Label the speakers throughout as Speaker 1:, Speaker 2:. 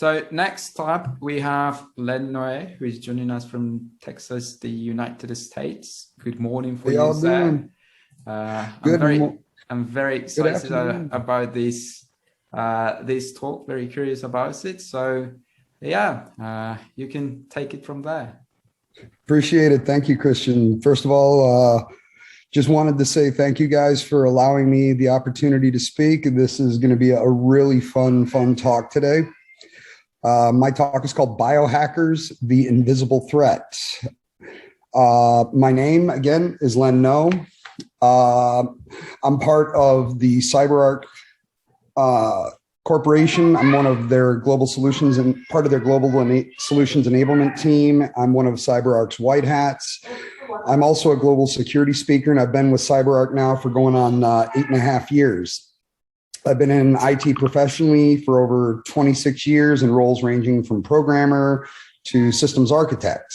Speaker 1: So next up, we have Len Noe, who is joining us from Texas, the United States. Good morning for you, sir. I'm very excited about this talk. Very curious about it. So, yeah, you can take it from there.
Speaker 2: Appreciate it. Thank you, Christian. First of all, just wanted to say thank you guys for allowing me the opportunity to speak. This is going to be a really fun talk today. My talk is called Biohackers, the Invisible Threat. My name, again, is Len Noe. I'm part of the CyberArk Corporation. I'm one of their global solutions and part of their global solutions enablement team. I'm one of CyberArk's white hats. I'm also a global security speaker, and I've been with CyberArk now for going on 8.5 years. I've been in IT professionally for over 26 years in roles ranging from programmer to systems architect.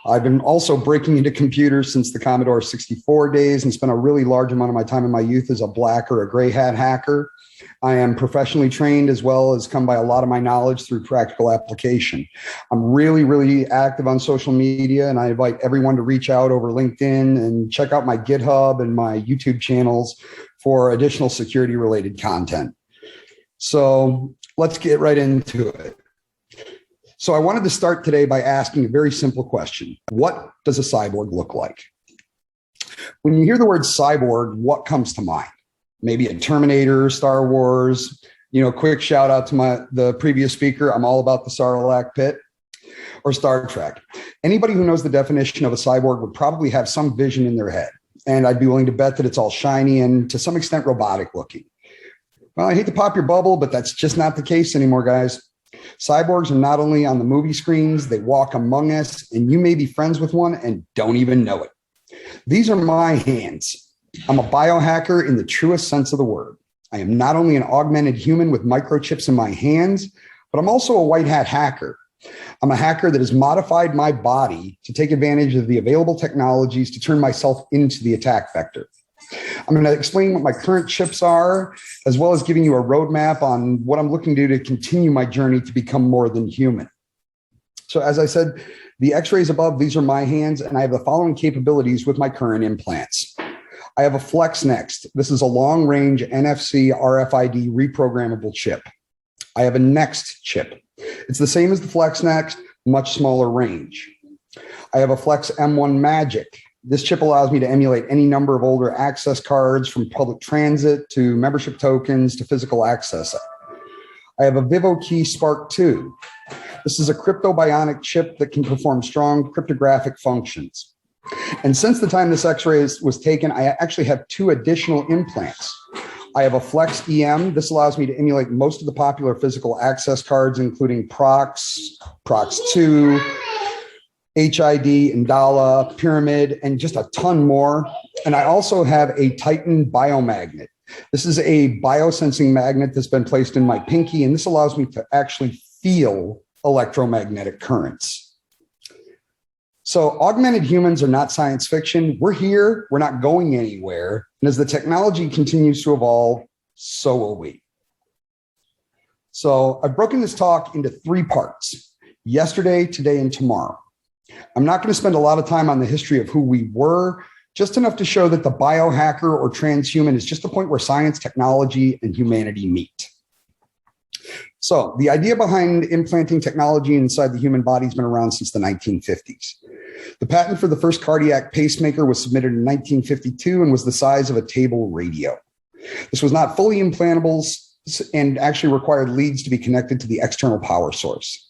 Speaker 2: I've been also breaking into computers since the Commodore 64 days and spent a really large amount of my time in my youth as a black or a gray hat hacker. I am professionally trained as well as come by a lot of my knowledge through practical application. I'm really active on social media, and I invite everyone to reach out over LinkedIn and check out my GitHub and my YouTube channels for additional security related content. So let's get right into it. So I wanted to start today by asking a very simple question. What does a cyborg look like? When you hear the word cyborg, what comes to mind? Maybe a Terminator, Star Wars, quick shout out to the previous speaker. I'm all about the Sarlacc pit, or Star Trek. Anybody who knows the definition of a cyborg would probably have some vision in their head. And I'd be willing to bet that it's all shiny and to some extent robotic looking. Well, I hate to pop your bubble, but that's just not the case anymore, guys. Cyborgs are not only on the movie screens, they walk among us, and you may be friends with one and don't even know it. These are my hands. I'm a biohacker in the truest sense of the word. I am not only an augmented human with microchips in my hands, but I'm also a white hat hacker. I'm a hacker that has modified my body to take advantage of the available technologies to turn myself into the attack vector. I'm going to explain what my current chips are, as well as giving you a roadmap on what I'm looking to do to continue my journey to become more than human. So as I said, the x-rays above, these are my hands, and I have the following capabilities with my current implants. I have a Flex Next. This is a long-range NFC RFID reprogrammable chip. I have a Next chip. It's the same as the Flex Next, much smaller range. I have a Flex M1 Magic. This chip allows me to emulate any number of older access cards, from public transit to membership tokens to physical access. I have a VivoKey Spark 2. This is a crypto-bionic chip that can perform strong cryptographic functions. And since the time this x-ray was taken, I actually have 2 additional implants. I have a Flex EM. This allows me to emulate most of the popular physical access cards, including Prox, Prox 2, HID, Indala, Pyramid, and just a ton more. And I also have a Titan biomagnet. This is a biosensing magnet that's been placed in my pinky, and this allows me to actually feel electromagnetic currents. So augmented humans are not science fiction. We're here, we're not going anywhere. And as the technology continues to evolve, so will we. So I've broken this talk into 3 parts: yesterday, today, and tomorrow. I'm not going to spend a lot of time on the history of who we were, just enough to show that the biohacker or transhuman is just the point where science, technology, and humanity meet. So the idea behind implanting technology inside the human body has been around since the 1950s. The patent for the first cardiac pacemaker was submitted in 1952 and was the size of a table radio. This was not fully implantable and actually required leads to be connected to the external power source.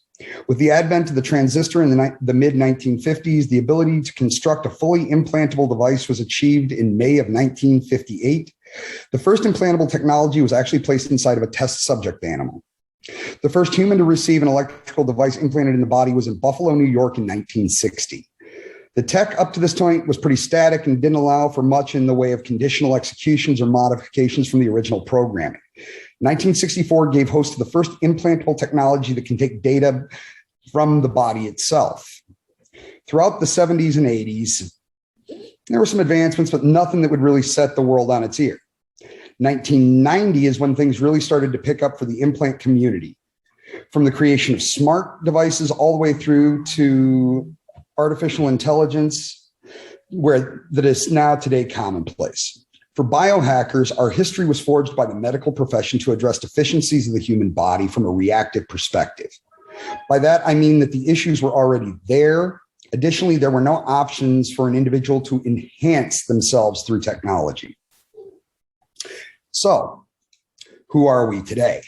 Speaker 2: With the advent of the transistor in the mid-1950s, the ability to construct a fully implantable device was achieved in May of 1958. The first implantable technology was actually placed inside of a test subject animal. The first human to receive an electrical device implanted in the body was in Buffalo, New York in 1960. The tech up to this point was pretty static and didn't allow for much in the way of conditional executions or modifications from the original programming. 1964 gave host to the first implantable technology that can take data from the body itself. Throughout the 70s and 80s, there were some advancements, but nothing that would really set the world on its ear. 1990 is when things really started to pick up for the implant community. from the creation of smart devices all the way through to artificial intelligence, where that is now today commonplace. For biohackers, our history was forged by the medical profession to address deficiencies of the human body from a reactive perspective. By that, I mean that the issues were already there. Additionally, there were no options for an individual to enhance themselves through technology. So, who are we today?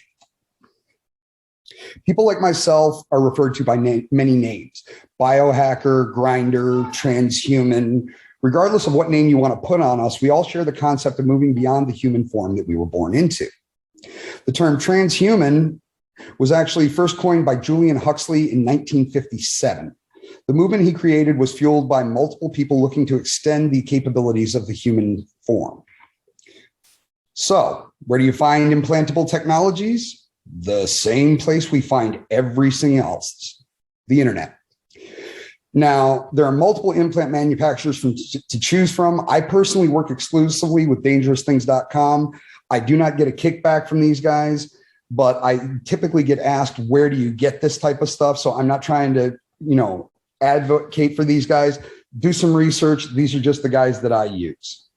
Speaker 2: People like myself are referred to by many names: biohacker, grinder, transhuman. Regardless of what name you want to put on us, we all share the concept of moving beyond the human form that we were born into. The term transhuman was actually first coined by Julian Huxley in 1957. The movement he created was fueled by multiple people looking to extend the capabilities of the human form. So, where do you find implantable technologies? The same place we find everything else, the internet. Now, there are multiple implant manufacturers to choose from. I personally work exclusively with dangerousthings.com. I do not get a kickback from these guys, but I typically get asked, where do you get this type of stuff? So I'm not trying to, advocate for these guys. Do some research. These are just the guys that I use.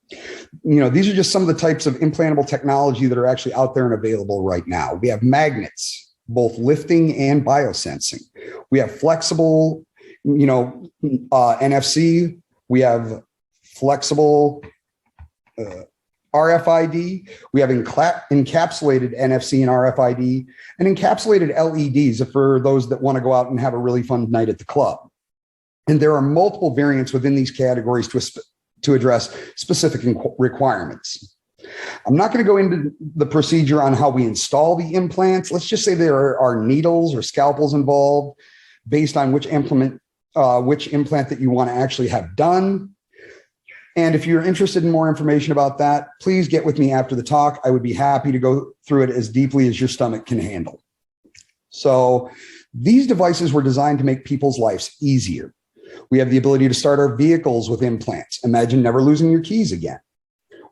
Speaker 2: These are just some of the types of implantable technology that are actually out there and available right now. We have magnets, both lifting and biosensing. We have flexible, NFC. We have flexible RFID. We have encapsulated NFC and RFID, and encapsulated LEDs for those that want to go out and have a really fun night at the club. And there are multiple variants within these categories to address specific requirements. I'm not going to go into the procedure on how we install the implants. Let's just say there are needles or scalpels involved based on which implant that you want to actually have done. And if you're interested in more information about that, please get with me after the talk. I would be happy to go through it as deeply as your stomach can handle. So these devices were designed to make people's lives easier. We have the ability to start our vehicles with implants. Imagine never losing your keys again.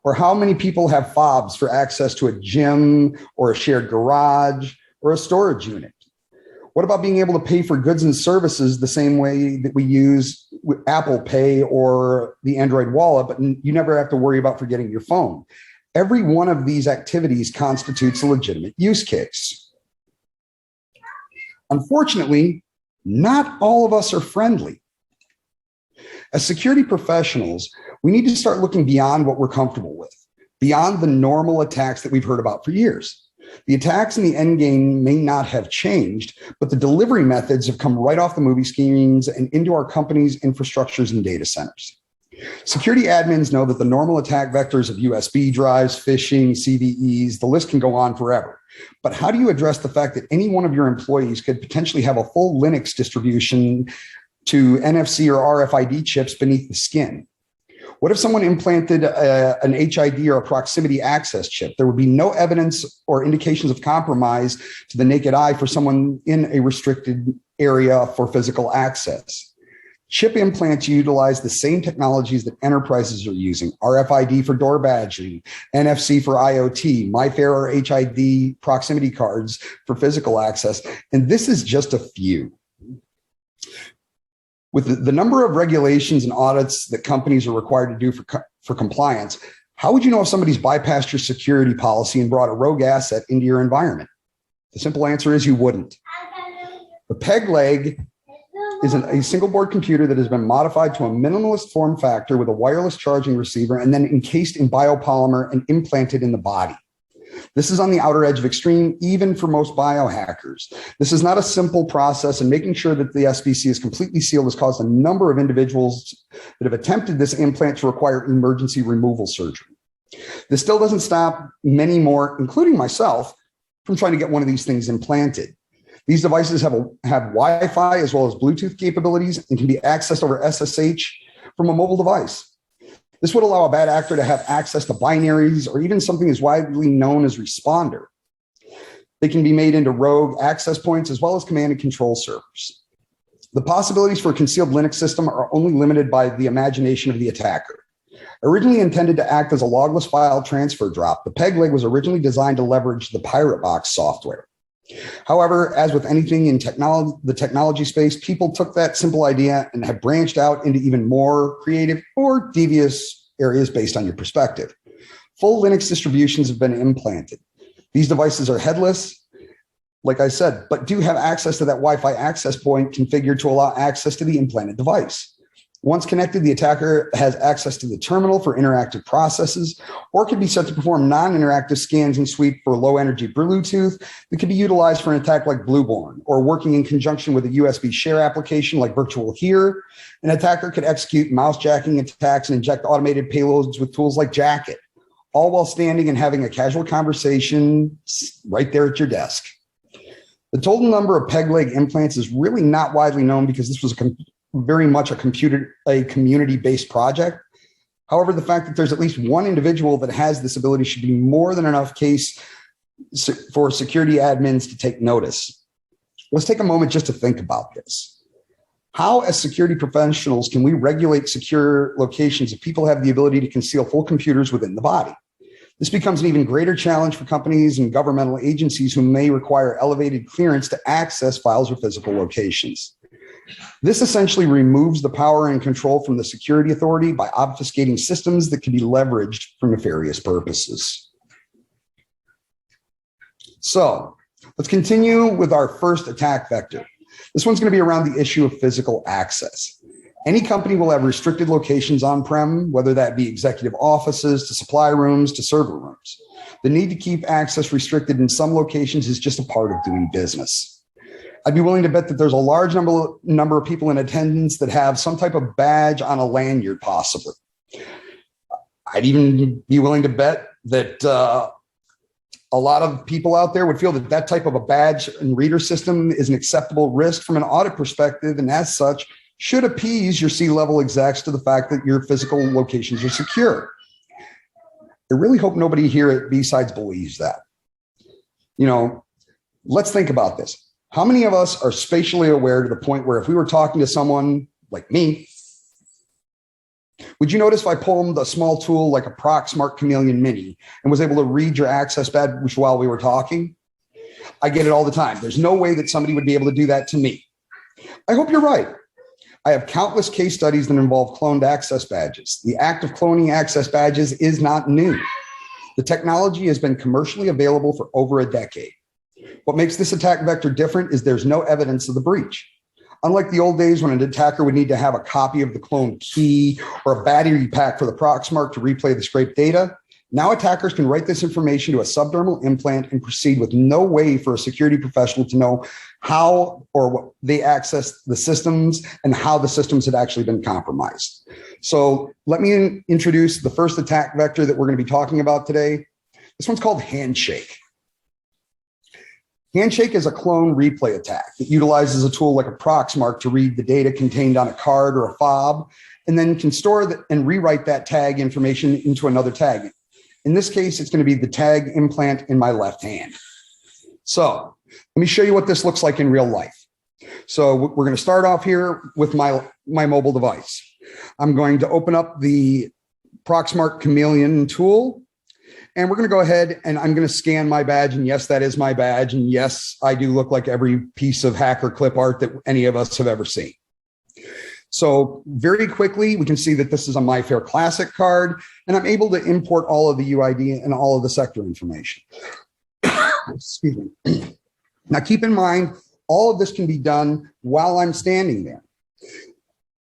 Speaker 2: Or how many people have fobs for access to a gym or a shared garage or a storage unit? What about being able to pay for goods and services the same way that we use Apple Pay or the Android Wallet, but you never have to worry about forgetting your phone? Every one of these activities constitutes a legitimate use case. Unfortunately, not all of us are friendly. As security professionals, we need to start looking beyond what we're comfortable with, beyond the normal attacks that we've heard about for years. The attacks in the end game may not have changed, but the delivery methods have come right off the movie screens and into our company's infrastructures and data centers. Security admins know that the normal attack vectors of USB drives, phishing, CVEs, the list can go on forever. But how do you address the fact that any one of your employees could potentially have a full Linux distribution to NFC or RFID chips beneath the skin? What if someone implanted an HID or a proximity access chip? There would be no evidence or indications of compromise to the naked eye for someone in a restricted area for physical access. Chip implants utilize the same technologies that enterprises are using: RFID for door badging, NFC for IoT, MyFair or HID proximity cards for physical access. And this is just a few. With the number of regulations and audits that companies are required to do for compliance, how would you know if somebody's bypassed your security policy and brought a rogue asset into your environment? The simple answer is you wouldn't. The PegLeg is a single board computer that has been modified to a minimalist form factor with a wireless charging receiver and then encased in biopolymer and implanted in the body. This is on the outer edge of extreme, even for most biohackers. This is not a simple process, and making sure that the SBC is completely sealed has caused a number of individuals that have attempted this implant to require emergency removal surgery. This still doesn't stop many more, including myself, from trying to get one of these things implanted. These devices have Wi-Fi as well as Bluetooth capabilities and can be accessed over SSH from a mobile device. This would allow a bad actor to have access to binaries or even something as widely known as responder. They can be made into rogue access points as well as command and control servers. The possibilities for a concealed Linux system are only limited by the imagination of the attacker. Originally intended to act as a logless file transfer drop, the PegLeg was originally designed to leverage the Pirate Box software. However, as with anything in the technology space, people took that simple idea and have branched out into even more creative or devious areas based on your perspective. Full Linux distributions have been implanted. These devices are headless, like I said, but do have access to that Wi-Fi access point configured to allow access to the implanted device. Once connected, the attacker has access to the terminal for interactive processes, or can be set to perform non-interactive scans and sweep for low-energy Bluetooth that can be utilized for an attack like Blueborn, or working in conjunction with a USB share application like Virtual Here. An attacker could execute mouse jacking attacks and inject automated payloads with tools like Jacket, all while standing and having a casual conversation right there at your desk. The total number of PegLeg implants is really not widely known because this was very much a community-based project. However, the fact that there's at least one individual that has this ability should be more than enough case for security admins to take notice. Let's take a moment just to think about this. How, as security professionals, can we regulate secure locations if people have the ability to conceal full computers within the body? This becomes an even greater challenge for companies and governmental agencies who may require elevated clearance to access files or physical locations. This essentially removes the power and control from the security authority by obfuscating systems that can be leveraged for nefarious purposes. So let's continue with our first attack vector. This one's going to be around the issue of physical access. Any company will have restricted locations on-prem, whether that be executive offices to supply rooms to server rooms. The need to keep access restricted in some locations is just a part of doing business. I'd be willing to bet that there's a large number of people in attendance that have some type of badge on a lanyard, possibly. I'd even be willing to bet that a lot of people out there would feel that that type of a badge and reader system is an acceptable risk from an audit perspective, and as such, should appease your C-level execs to the fact that your physical locations are secure. I really hope nobody here at B-Sides believes that. You know, let's think about this. How many of us are spatially aware to the point where if we were talking to someone like me, would you notice if I pulled a small tool like a Prox Smart Chameleon Mini and was able to read your access badge while we were talking? I get it all the time. There's no way that somebody would be able to do that to me. I hope you're right. I have countless case studies that involve cloned access badges. The act of cloning access badges is not new. The technology has been commercially available for over a decade. What makes this attack vector different is there's no evidence of the breach. Unlike the old days when an attacker would need to have a copy of the cloned key or a battery pack for the Proxmark to replay the scraped data, now attackers can write this information to a subdermal implant and proceed with no way for a security professional to know how or what they access the systems and how the systems had actually been compromised. So let me introduce the first attack vector that we're going to be talking about today. This one's called Handshake. Handshake is a clone replay attack that utilizes a tool like a Proxmark to read the data contained on a card or a fob, and then can store and rewrite that tag information into another tag. In this case, it's going to be the tag implant in my left hand. So let me show you what this looks like in real life. So we're going to start off here with my mobile device. I'm going to open up the Proxmark Chameleon tool. And we're going to go ahead and I'm going to scan my badge. And yes, that is my badge. And yes, I do look like every piece of hacker clip art that any of us have ever seen. So very quickly, we can see that this is a MyFair Classic card, and I'm able to import all of the UID and all of the sector information. Excuse me. Now, keep in mind, all of this can be done while I'm standing there.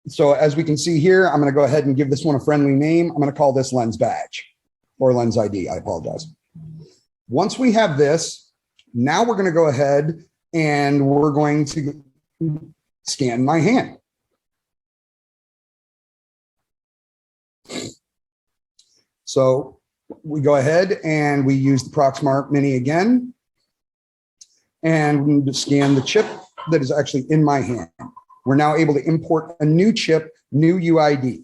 Speaker 2: So as we can see here, I'm going to go ahead and give this one a friendly name. I'm going to call this Len's badge. Or Len's ID, I apologize. Once we have this, now we're going to go ahead and we're going to scan my hand. So we go ahead and we use the Proxmark Mini again, and we need to scan the chip that is actually in my hand. We're now able to import a new chip, new UID.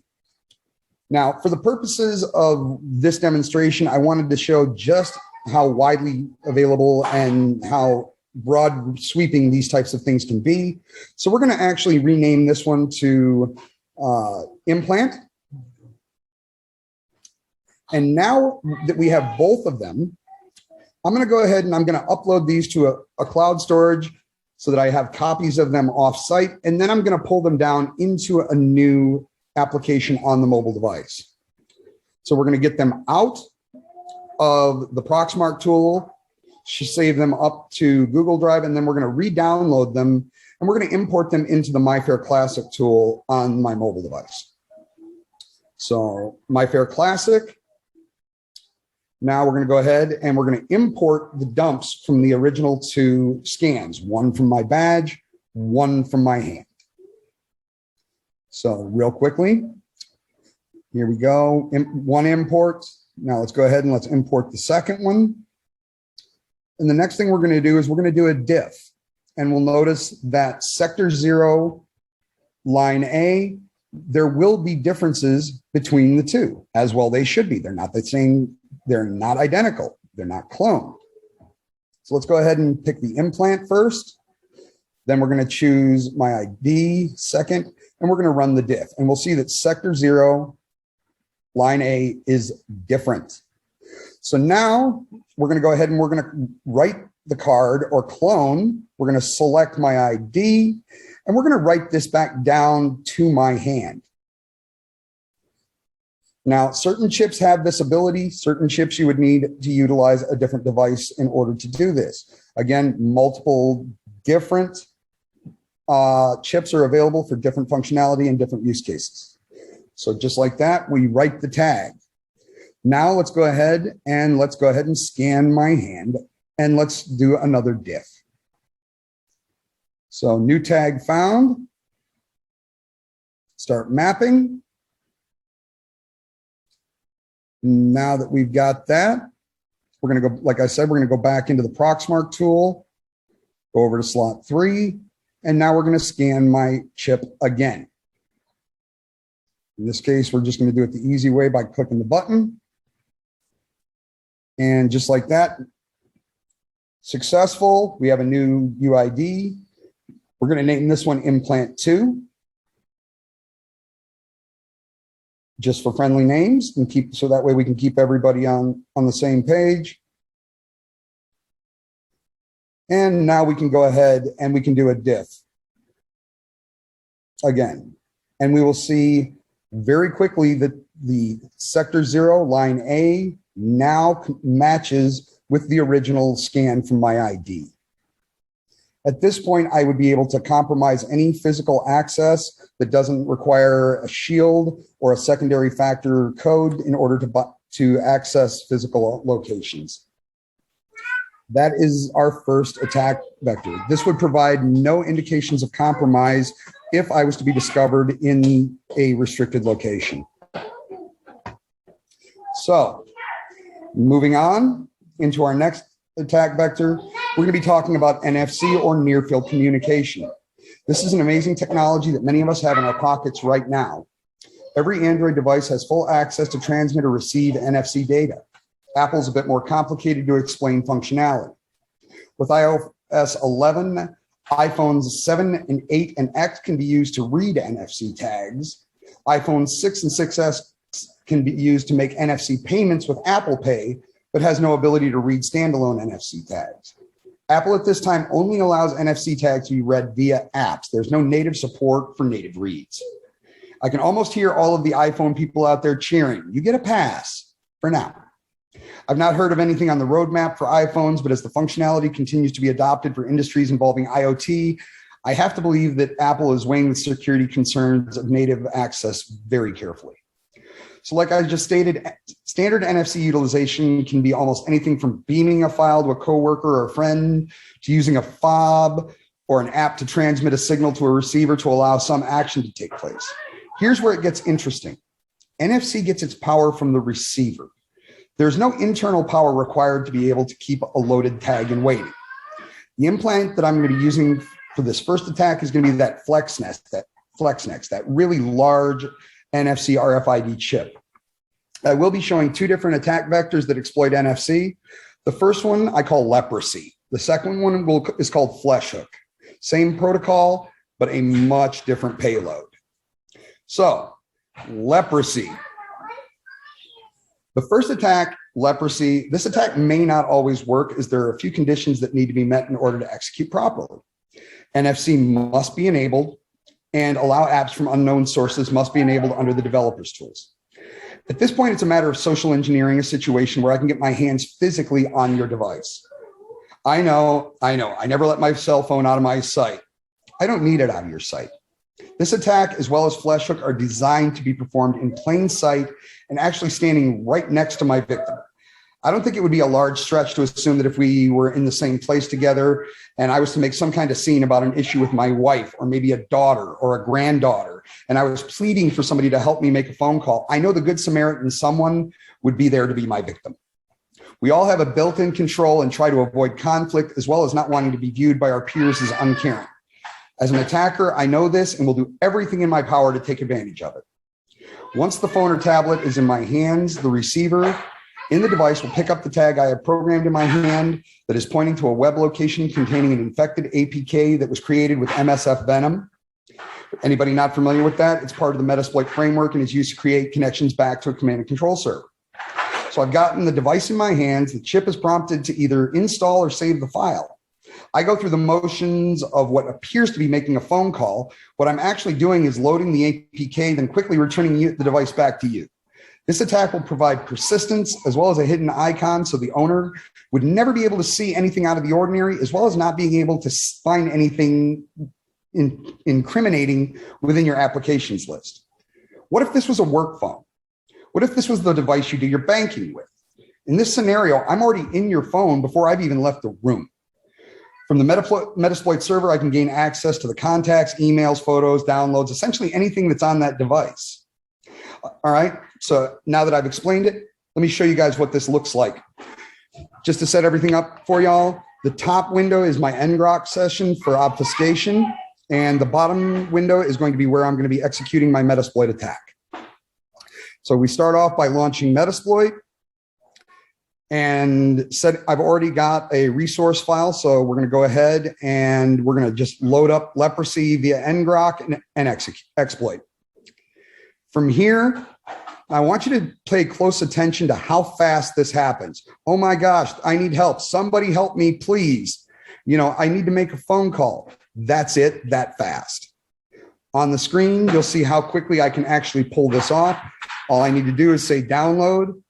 Speaker 2: Now, for the purposes of this demonstration, I wanted to show just how widely available and how broad sweeping these types of things can be. So we're going to actually rename this one to implant. And now that we have both of them, I'm going to go ahead and I'm going to upload these to a cloud storage so that I have copies of them off-site, and then I'm going to pull them down into a new application on the mobile device. So we're going to get them out of the Proxmark tool, save them up to Google Drive, and then we're going to re-download them, and we're going to import them into the MyFair Classic tool on my mobile device. So MyFair Classic. Now we're going to go ahead and we're going to import the dumps from the original two scans, one from my badge, one from my hand. So real quickly, here we go. One import. Now let's go ahead and let's import the second one. And the next thing we're going to do is we're going to do a diff. And we'll notice that sector 0, line A, there will be differences between the two, as well they should be. They're not the same. They're not identical. They're not cloned. So let's go ahead and pick the implant first. Then we're going to choose my ID second, and we're going to run the diff. And we'll see that sector 0, line A is different. So now we're going to go ahead and we're going to write the card or clone. We're going to select my ID, and we're going to write this back down to my hand. Now, certain chips have this ability. Certain chips you would need to utilize a different device in order to do this. Again, multiple different chips are available for different functionality and different use cases. So just like that, we write the tag. Now let's go ahead and scan my hand, and let's do another diff. So new tag found. Start mapping. Now that we've got that, we're going to go, like I said, we're going to go back into the Proxmark tool, go over to slot 3, and now we're going to scan my chip again. In this case, we're just going to do it the easy way by clicking the button. And just like that, successful. We have a new UID. We're going to name this one Implant 2. Just for friendly names, and so that way we can keep everybody on the same page. And now we can go ahead and we can do a diff again. And we will see very quickly that the sector 0, line A, now matches with the original scan from my ID. At this point, I would be able to compromise any physical access that doesn't require a shield or a secondary factor code in order to access physical locations. That is our first attack vector. This would provide no indications of compromise if I was to be discovered in a restricted location. So, moving on into our next attack vector, we're going to be talking about NFC or near field communication. This is an amazing technology that many of us have in our pockets right now. Every Android device has full access to transmit or receive NFC data. Apple's a bit more complicated to explain functionality. With iOS 11, iPhones 7 and 8 and X can be used to read NFC tags. iPhone 6 and 6S can be used to make NFC payments with Apple Pay, but has no ability to read standalone NFC tags. Apple at this time only allows NFC tags to be read via apps. There's no native support for native reads. I can almost hear all of the iPhone people out there cheering. You get a pass for now. I've not heard of anything on the roadmap for iPhones, but as the functionality continues to be adopted for industries involving IoT, I have to believe that Apple is weighing the security concerns of native access very carefully. So like I just stated, standard NFC utilization can be almost anything from beaming a file to a coworker or a friend, to using a fob or an app to transmit a signal to a receiver to allow some action to take place. Here's where it gets interesting. NFC gets its power from the receiver. There's no internal power required to be able to keep a loaded tag in waiting. The implant that I'm going to be using for this first attack is going to be that FlexNex, that really large NFC RFID chip. I will be showing two different attack vectors that exploit NFC. The first one I call leprosy. The second one is called Fleshhook. Same protocol, but a much different payload. So, leprosy. The first attack leprosy. This attack may not always work, as there are a few conditions that need to be met in order to execute properly. NFC must be enabled, and allow apps from unknown sources must be enabled under the developer's tools. At this point, it's a matter of social engineering a situation where I can get my hands physically on your device. I know, I never let my cell phone out of my sight. I don't need it out of your sight. This attack, as well as Fleshhook, are designed to be performed in plain sight and actually standing right next to my victim. I don't think it would be a large stretch to assume that if we were in the same place together and I was to make some kind of scene about an issue with my wife or maybe a daughter or a granddaughter, and I was pleading for somebody to help me make a phone call, I know the Good Samaritan someone would be there to be my victim. We all have a built-in control and try to avoid conflict, as well as not wanting to be viewed by our peers as uncaring. As an attacker, I know this and will do everything in my power to take advantage of it. Once the phone or tablet is in my hands, the receiver in the device will pick up the tag I have programmed in my hand that is pointing to a web location containing an infected APK that was created with MSF Venom. Anybody not familiar with that? It's part of the Metasploit framework and is used to create connections back to a command and control server. So I've gotten the device in my hands. The chip is prompted to either install or save the file. I go through the motions of what appears to be making a phone call. What I'm actually doing is loading the APK, then quickly returning the device back to you. This attack will provide persistence as well as a hidden icon, so the owner would never be able to see anything out of the ordinary, as well as not being able to find anything incriminating within your applications list. What if this was a work phone? What if this was the device you do your banking with? In this scenario, I'm already in your phone before I've even left the room. From the Metasploit server, I can gain access to the contacts, emails, photos, downloads, essentially anything that's on that device. All right, so now that I've explained it, let me show you guys what this looks like. Just to set everything up for y'all, the top window is my ngrok session for obfuscation, and the bottom window is going to be where I'm going to be executing my Metasploit attack. So we start off by launching Metasploit, and I've already got a resource file, so we're going to go ahead and we're going to just load up leprosy via ngrok and exploit. From here, I want you to pay close attention to how fast this happens. Oh my gosh, I need help. Somebody help me, please. I need to make a phone call. That's it, that fast. On the screen, you'll see how quickly I can actually pull this off. All I need to do is say download.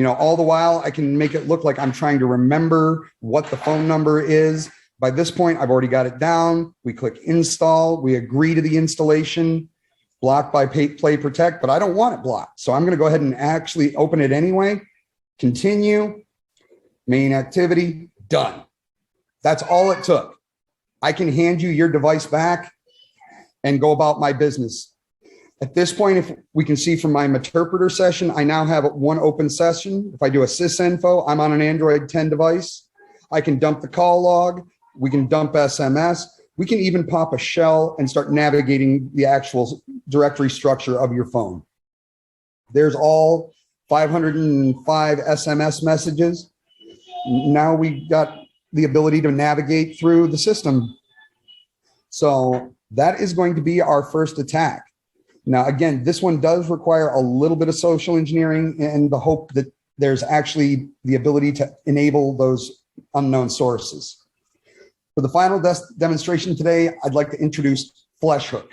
Speaker 2: All the while I can make it look like I'm trying to remember what the phone number is. By this point, I've already got it down. We click install. We agree to the installation. Blocked by play protect, but I don't want it blocked. So I'm going to go ahead and actually open it anyway. Continue. Main activity. Done. That's all it took. I can hand you your device back and go about my business. At this point, if we can see from my interpreter session, I now have one open session. If I do a sysinfo, I'm on an Android 10 device. I can dump the call log. We can dump SMS. We can even pop a shell and start navigating the actual directory structure of your phone. There's all 505 SMS messages. Now we got the ability to navigate through the system. So that is going to be our first attack. Now, again, this one does require a little bit of social engineering and the hope that there's actually the ability to enable those unknown sources. For the final demonstration today, I'd like to introduce Fleshhook.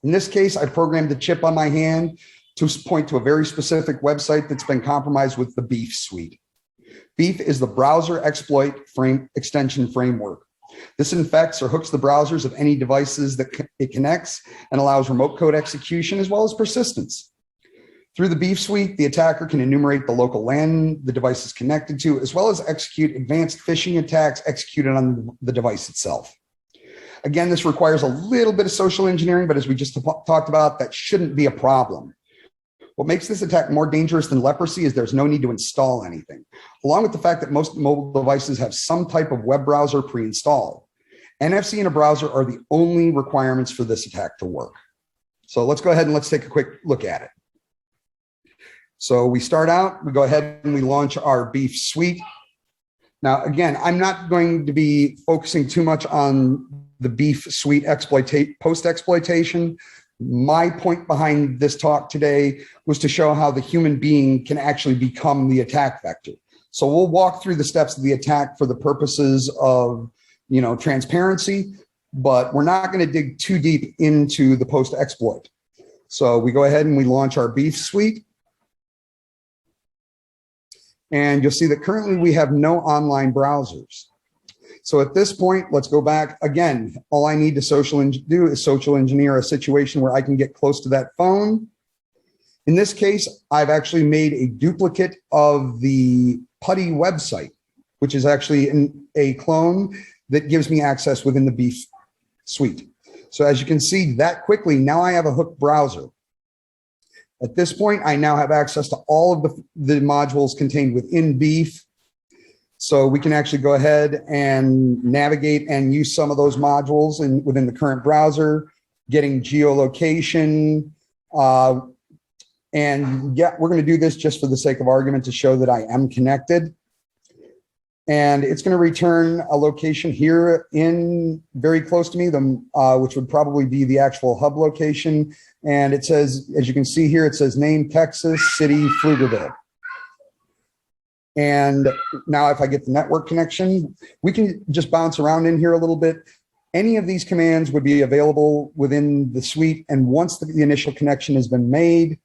Speaker 2: In this case, I programmed the chip on my hand to point to a very specific website that's been compromised with the Beef suite. Beef is the browser exploit extension framework. This infects or hooks the browsers of any devices that it connects and allows remote code execution as well as persistence. Through the Beef suite, the attacker can enumerate the local LAN the device is connected to, as well as execute advanced phishing attacks executed on the device itself. Again, this requires a little bit of social engineering, but as we just talked about, that shouldn't be a problem. What makes this attack more dangerous than leprosy is there's no need to install anything, along with the fact that most mobile devices have some type of web browser pre-installed. NFC in a browser are the only requirements for this attack to work. So let's go ahead and let's take a quick look at it. So we start out, we go ahead and we launch our Beef suite. Now, again, I'm not going to be focusing too much on the Beef suite post-exploitation. My point behind this talk today was to show how the human being can actually become the attack vector. So we'll walk through the steps of the attack for the purposes of, transparency, but we're not going to dig too deep into the post-exploit. So we go ahead and we launch our Beef suite. And you'll see that currently we have no online browsers. So at this point, let's go back again. All I need to do is social engineer a situation where I can get close to that phone. In this case, I've actually made a duplicate of the PuTTY website, which is actually a clone that gives me access within the Beef suite. So as you can see that quickly, now I have a hooked browser. At this point, I now have access to all of the modules contained within Beef. So we can actually go ahead and navigate and use some of those modules within the current browser, getting geolocation. And yeah, we're going to do this just for the sake of argument to show that I am connected. And it's going to return a location here very close to me, which would probably be the actual hub location. And it says, as you can see here, it says name, Texas, city, Pflugerville. And now if I get the network connection, we can just bounce around in here a little bit. Any of these commands would be available within the suite. And once the initial connection has been made,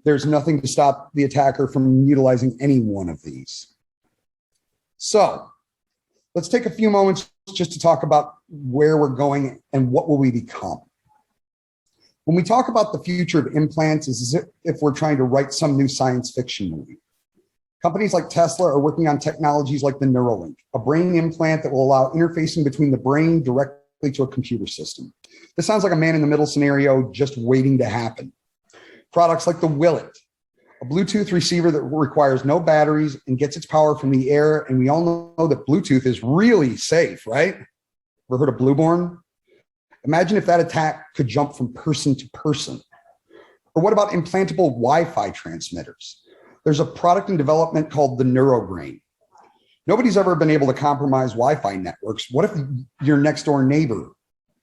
Speaker 2: there's nothing to stop the attacker from utilizing any one of these. So let's take a few moments just to talk about where we're going and what will we become. When we talk about the future of implants, is as if we're trying to write some new science fiction movie. Companies like Tesla are working on technologies like the Neuralink, a brain implant that will allow interfacing between the brain directly to a computer system. This sounds like a man-in-the-middle scenario just waiting to happen. Products like the Güell, a Bluetooth receiver that requires no batteries and gets its power from the air. And we all know that Bluetooth is really safe, right? Ever heard of Blueborn? Imagine if that attack could jump from person to person. Or what about implantable Wi-Fi transmitters? There's a product in development called the Neurobrain. Nobody's ever been able to compromise Wi-Fi networks. What if your next door neighbor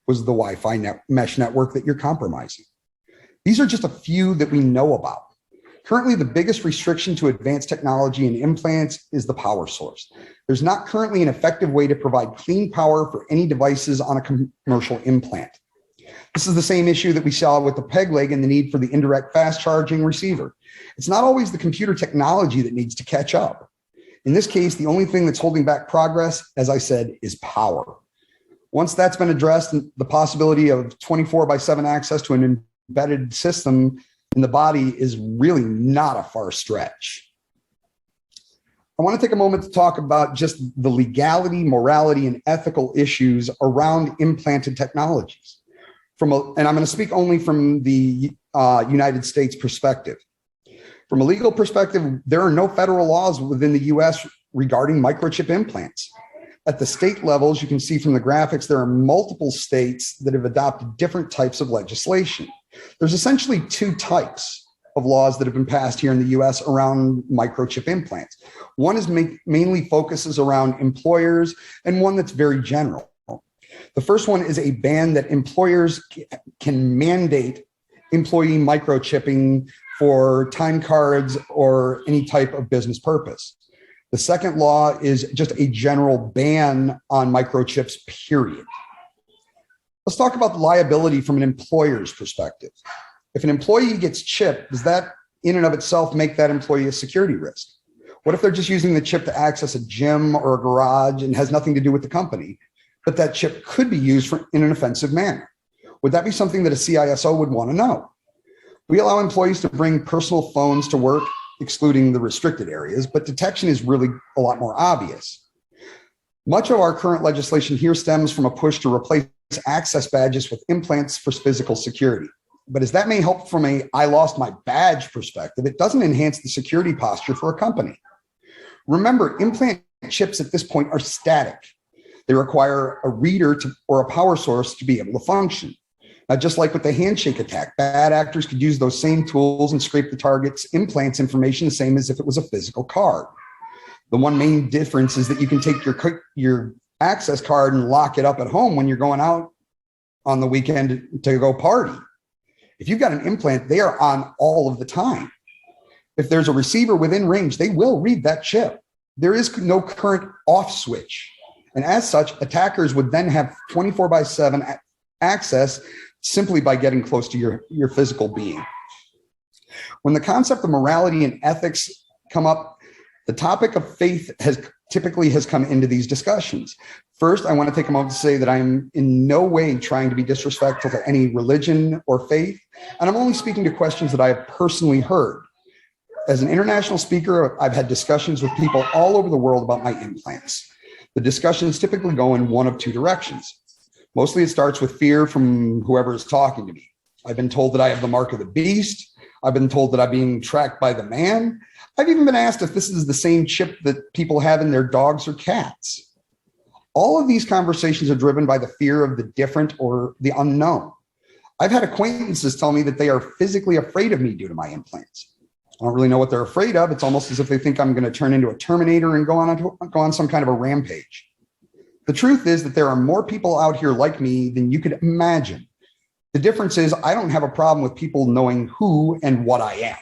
Speaker 2: was the Wi-Fi mesh network that you're compromising? These are just a few that we know about. Currently, the biggest restriction to advanced technology in implants is the power source. There's not currently an effective way to provide clean power for any devices on a commercial implant. This is the same issue that we saw with the PegLeg and the need for the indirect fast charging receiver. It's not always the computer technology that needs to catch up. In this case, the only thing that's holding back progress, as I said, is power. Once that's been addressed, the possibility of 24/7 access to an embedded system in the body is really not a far stretch. I want to take a moment to talk about just the legality, morality, and ethical issues around implanted technologies. And I'm going to speak only from the United States perspective. From a legal perspective, there are no federal laws within the US regarding microchip implants. At the state levels, you can see from the graphics, there are multiple states that have adopted different types of legislation. There's essentially two types of laws that have been passed here in the US around microchip implants. One is mainly focuses around employers and one that's very general. The first one is a ban that employers can mandate employee microchipping for time cards or any type of business purpose. The second law is just a general ban on microchips, period. Let's talk about the liability from an employer's perspective. If an employee gets chipped, does that in and of itself make that employee a security risk? What if they're just using the chip to access a gym or a garage and has nothing to do with the company, but that chip could be used in an offensive manner? Would that be something that a CISO would want to know? We allow employees to bring personal phones to work, excluding the restricted areas, but detection is really a lot more obvious. Much of our current legislation here stems from a push to replace access badges with implants for physical security. But as that may help from a I lost my badge perspective, it doesn't enhance the security posture for a company. Remember, implant chips at this point are static. They require a reader or a power source to be able to function. Now, just like with the Handshake attack, bad actors could use those same tools and scrape the target's implants information the same as if it was a physical card. The one main difference is that you can take your access card and lock it up at home when you're going out on the weekend to go party. If you've got an implant, they are on all of the time. If there's a receiver within range, they will read that chip. There is no current off switch. And as such, attackers would then have 24/7 access simply by getting close to your physical being. When the concept of morality and ethics come up, the topic of faith typically has come into these discussions. First, I want to take a moment to say that I'm in no way trying to be disrespectful to any religion or faith, and I'm only speaking to questions that I have personally heard. As an international speaker, I've had discussions with people all over the world about my implants. The discussions typically go in one of two directions. Mostly it starts with fear from whoever is talking to me. I've been told that I have the mark of the beast. I've been told that I'm being tracked by the man. I've even been asked if this is the same chip that people have in their dogs or cats. All of these conversations are driven by the fear of the different or the unknown. I've had acquaintances tell me that they are physically afraid of me due to my implants. I don't really know what they're afraid of. It's almost as if they think I'm going to turn into a Terminator and go on some kind of a rampage. The truth is that there are more people out here like me than you could imagine. The difference is I don't have a problem with people knowing who and what I am.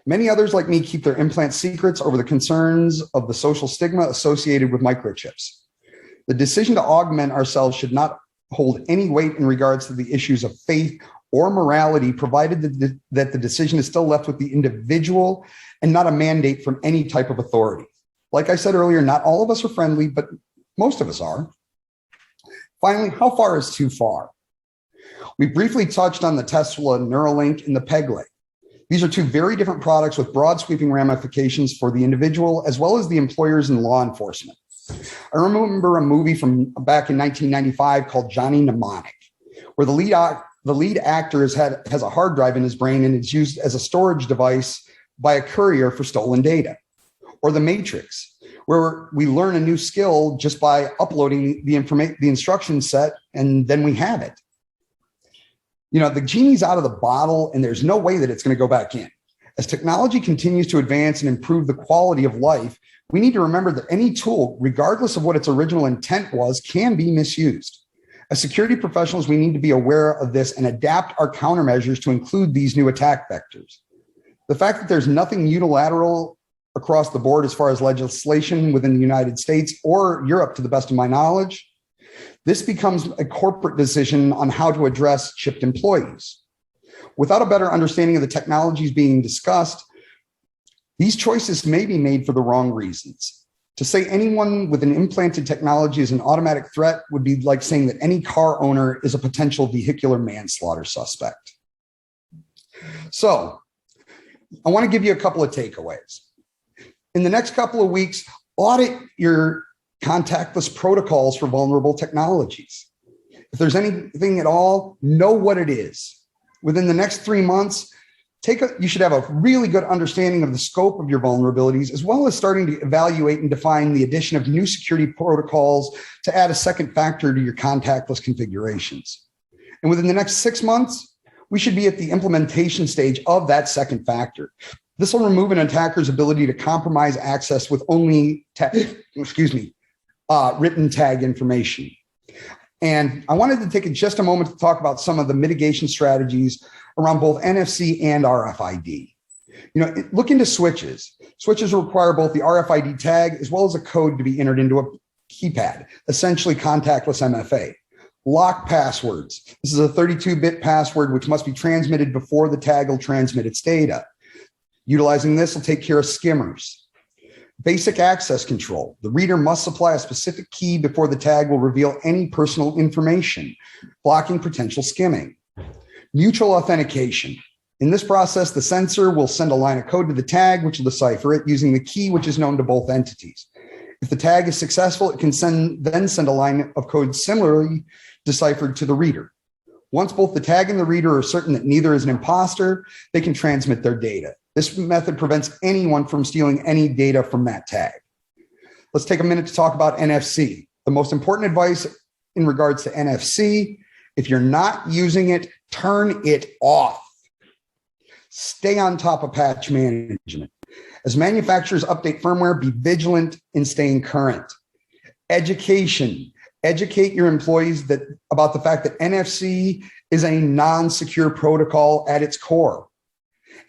Speaker 2: Many others like me keep their implant secrets over the concerns of the social stigma associated with microchips. The decision to augment ourselves should not hold any weight in regards to the issues of faith or morality, provided that the decision is still left with the individual and not a mandate from any type of authority. Like I said earlier, not all of us are friendly, but most of us are. Finally, how far is too far? We briefly touched on the Tesla Neuralink and the PegLeg. These are two very different products with broad sweeping ramifications for the individual as well as the employers and law enforcement. I remember a movie from back in 1995 called Johnny Mnemonic, where the lead actor has a hard drive in his brain and it's used as a storage device by a courier for stolen data. Or The Matrix, where we learn a new skill just by uploading the instruction set, and then we have it. You know, the genie's out of the bottle and there's no way that it's going to go back in. As technology continues to advance and improve the quality of life, we need to remember that any tool, regardless of what its original intent was, can be misused. As security professionals, we need to be aware of this and adapt our countermeasures to include these new attack vectors. The fact that there's nothing unilateral across the board as far as legislation within the United States or Europe, to the best of my knowledge, this becomes a corporate decision on how to address chipped employees. Without a better understanding of the technologies being discussed, these choices may be made for the wrong reasons. To say anyone with an implanted technology is an automatic threat would be like saying that any car owner is a potential vehicular manslaughter suspect. So, I want to give you a couple of takeaways. In the next couple of weeks, audit your contactless protocols for vulnerable technologies. If there's anything at all, know what it is. Within the next 3 months, you should have a really good understanding of the scope of your vulnerabilities, as well as starting to evaluate and define the addition of new security protocols to add a second factor to your contactless configurations. And within the next 6 months, we should be at the implementation stage of that second factor. This will remove an attacker's ability to compromise access with only written tag information. And I wanted to take just a moment to talk about some of the mitigation strategies around both NFC and RFID. You know, look into switches. Switches require both the RFID tag as well as a code to be entered into a keypad, essentially contactless MFA. Lock passwords. This is a 32-bit password which must be transmitted before the tag will transmit its data. Utilizing this will take care of skimmers. Basic access control. The reader must supply a specific key before the tag will reveal any personal information, blocking potential skimming. Mutual authentication. In this process, the sensor will send a line of code to the tag, which will decipher it using the key, which is known to both entities. If the tag is successful, it can then send a line of code similarly deciphered to the reader. Once both the tag and the reader are certain that neither is an imposter, they can transmit their data. This method prevents anyone from stealing any data from that tag. Let's take a minute to talk about NFC. The most important advice in regards to NFC, if you're not using it, turn it off. Stay on top of patch management. As manufacturers update firmware, be vigilant in staying current. Education. educate your employees about the fact that NFC is a non-secure protocol at its core,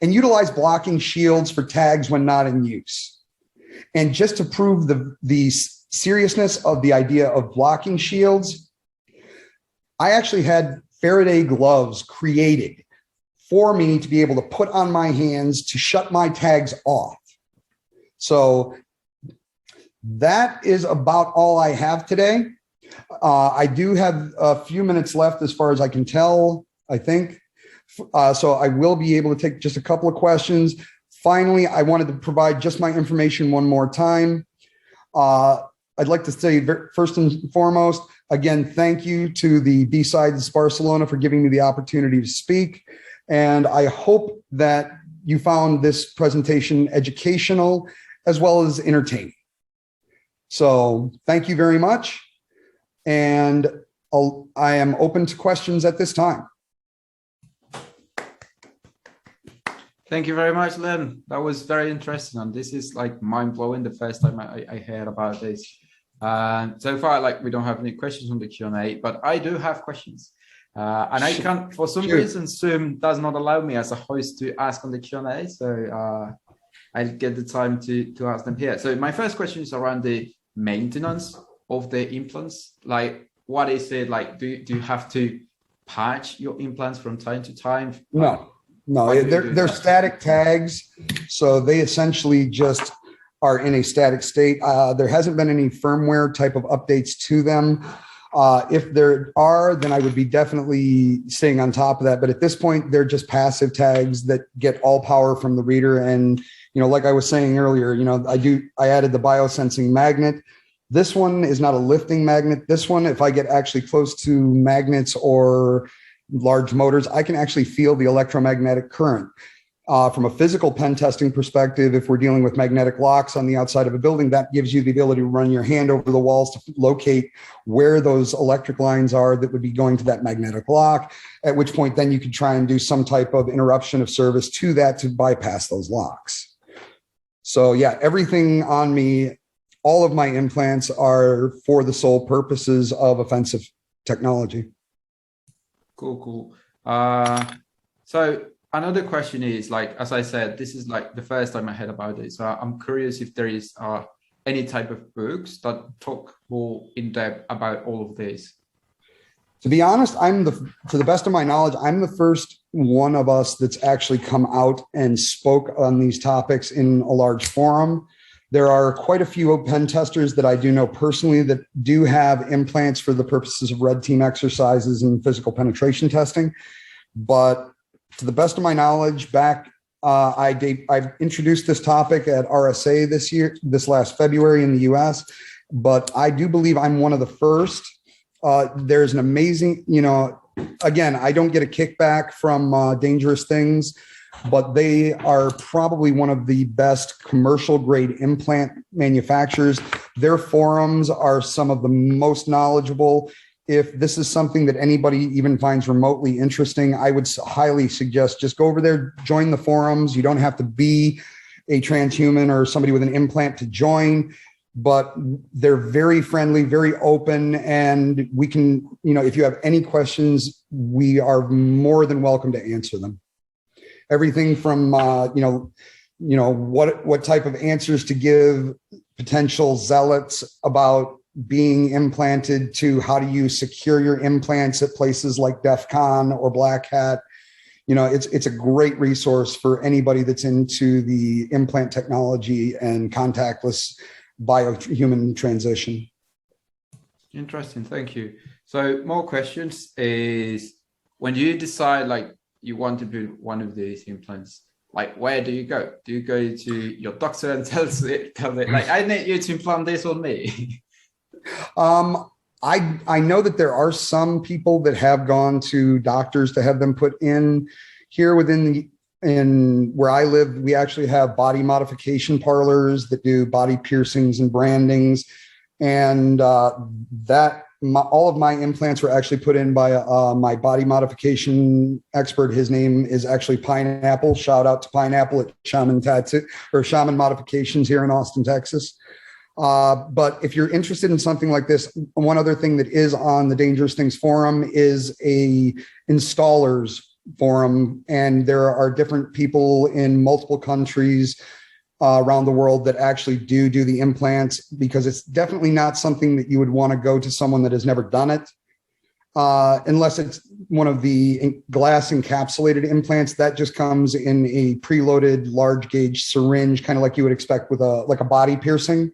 Speaker 2: and utilize blocking shields for tags when not in use. And just to prove the seriousness of the idea of blocking shields, I actually had Faraday gloves created for me to be able to put on my hands to shut my tags off. So that is about all I have today. I do have a few minutes left as far as I can tell, I think. So I will be able to take just a couple of questions. Finally, I wanted to provide just my information one more time. I'd like to say first and foremost, again, thank you to the BSides Barcelona for giving me the opportunity to speak. And I hope that you found this presentation educational as well as entertaining. So thank you very much. And I am open to questions at this time.
Speaker 1: Thank you very much, Len. That was very interesting. And this is like mind-blowing the first time I heard about this. So far, like we don't have any questions on the Q&A, but I do have questions. And I can't, for some reason, Zoom does not allow me as a host to ask on the Q&A. So I'll get the time to ask them here. So my first question is around the maintenance of the implants. Like, what is it like? Do you have to patch your implants from time to time?
Speaker 2: No, they're static tags. So they essentially just are in a static state. There hasn't been any firmware type of updates to them. If there are, then I would be definitely staying on top of that. But at this point, they're just passive tags that get all power from the reader. And, like I was saying earlier, I added the biosensing magnet. This one is not a lifting magnet. This one, if I get actually close to magnets or large motors, I can actually feel the electromagnetic current. From a physical pen testing perspective, if we're dealing with magnetic locks on the outside of a building, that gives you the ability to run your hand over the walls to locate where those electric lines are that would be going to that magnetic lock, at which point then you could try and do some type of interruption of service to that to bypass those locks. So yeah, everything on me, all of my implants are for the sole purposes of offensive technology.
Speaker 1: Cool. So another question is, like, as I said, this is like the first time I heard about it. So I'm curious if there is any type of books that talk more in depth about all of this.
Speaker 2: To be honest, to the best of my knowledge, I'm the first one of us that's actually come out and spoke on these topics in a large forum. There are quite a few pen testers that I do know personally that do have implants for the purposes of red team exercises and physical penetration testing. But to the best of my knowledge, I've introduced this topic at RSA this last February in the US, but I do believe I'm one of the first. There's an amazing, again, I don't get a kickback from Dangerous Things, but they are probably one of the best commercial grade implant manufacturers. Their forums are some of the most knowledgeable. If this is something that anybody even finds remotely interesting, I would highly suggest just go over there, join the forums. You don't have to be a transhuman or somebody with an implant to join, but they're very friendly, very open. And we can, if you have any questions, we are more than welcome to answer them. Everything from, what type of answers to give potential zealots about being implanted to how do you secure your implants at places like DEF CON or Black Hat. It's a great resource for anybody that's into the implant technology and contactless biohuman transition.
Speaker 1: Interesting, thank you. So more questions is, when you decide like you want to do one of these implants, like where do you go? Do you go to your doctor and tell it like, I need you to implant this on me?
Speaker 2: I know that there are some people that have gone to doctors to have them put in. Here in where I live, we actually have body modification parlors that do body piercings and brandings, and all of my implants were actually put in by my body modification expert. His name is actually Pineapple. Shout out to Pineapple at Shaman Tattoo or Shaman Modifications here in Austin, Texas. But if you're interested in something like this, one other thing that is on the Dangerous Things forum is a installers forum, and there are different people in multiple countries around the world that actually do the implants, because it's definitely not something that you would want to go to someone that has never done it, unless it's one of the glass encapsulated implants that just comes in a preloaded large gauge syringe, kind of like you would expect with a body piercing,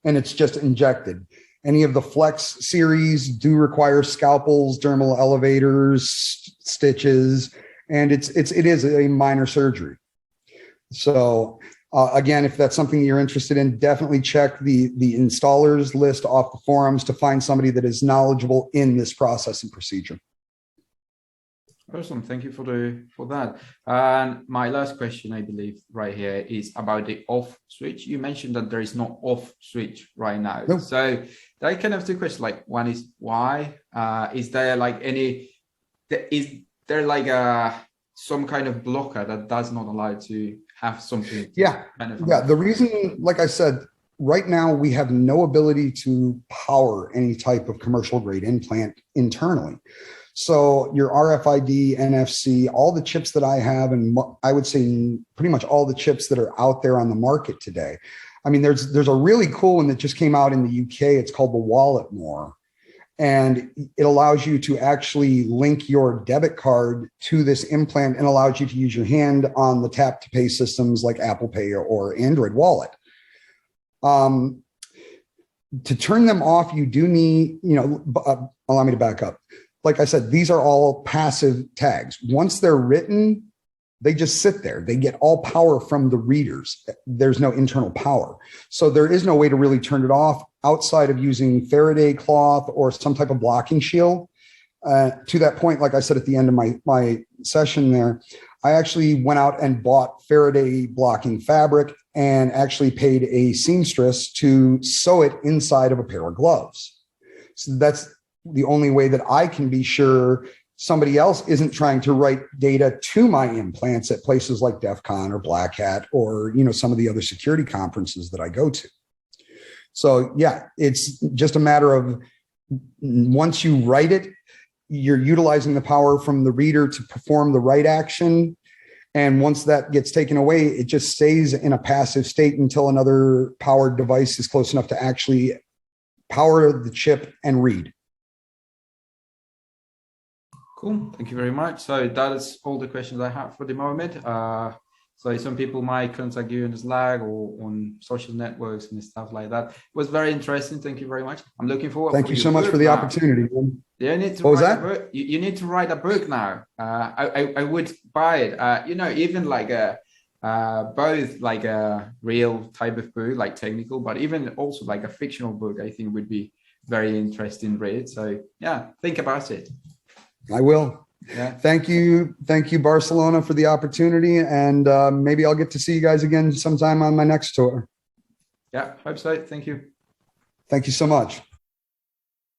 Speaker 2: and it's just injected. Any of the Flex series do require scalpels, dermal elevators, stitches, and it is a minor surgery. So again, if that's something you're interested in, definitely check the installers list off the forums to find somebody that is knowledgeable in this process and procedure.
Speaker 1: Awesome, thank you for that. And my last question, I believe, right here is about the off switch. You mentioned that there is no off switch right now. Nope. So I kind of two questions. Like, one is why? Is there like some kind of blocker that does not allow to have something?
Speaker 2: Yeah. The reason, like I said, right now we have no ability to power any type of commercial grade implant internally. So your RFID, NFC, all the chips that I have, and I would say pretty much all the chips that are out there on the market today. I mean, there's a really cool one that just came out in the UK. It's called the Wallet More. And it allows you to actually link your debit card to this implant and allows you to use your hand on the tap to pay systems like Apple Pay or Android Wallet. To turn them off, you do need, allow me to back up. Like I said, these are all passive tags. Once they're written, they just sit there. They get all power from the readers. There's no internal power. So there is no way to really turn it off outside of using Faraday cloth or some type of blocking shield. To that point, like I said at the end of my session there, I actually went out and bought Faraday blocking fabric and actually paid a seamstress to sew it inside of a pair of gloves. So that's the only way that I can be sure somebody else isn't trying to write data to my implants at places like DEF CON or Black Hat or, some of the other security conferences that I go to. So yeah, it's just a matter of once you write it, you're utilizing the power from the reader to perform the write action. And once that gets taken away, it just stays in a passive state until another powered device is close enough to actually power the chip and read.
Speaker 1: Cool, thank you very much. So that is all the questions I have for the moment. So some people might contact you in Slack or on social networks and stuff like that. It was very interesting. Thank you very much. I'm looking forward.
Speaker 2: Thank you so much for the opportunity.
Speaker 1: You need to
Speaker 2: what was
Speaker 1: that?
Speaker 2: A book.
Speaker 1: You need to write a book now. I would buy it. Even like both like a real type of book, like technical, but even also like a fictional book, I think would be very interesting read. So yeah, think about it.
Speaker 2: I will.
Speaker 1: Yeah.
Speaker 2: Thank you, Barcelona, for the opportunity, and maybe I'll get to see you guys again sometime on my next tour.
Speaker 1: Yeah, hope so. Thank you.
Speaker 2: Thank you so much.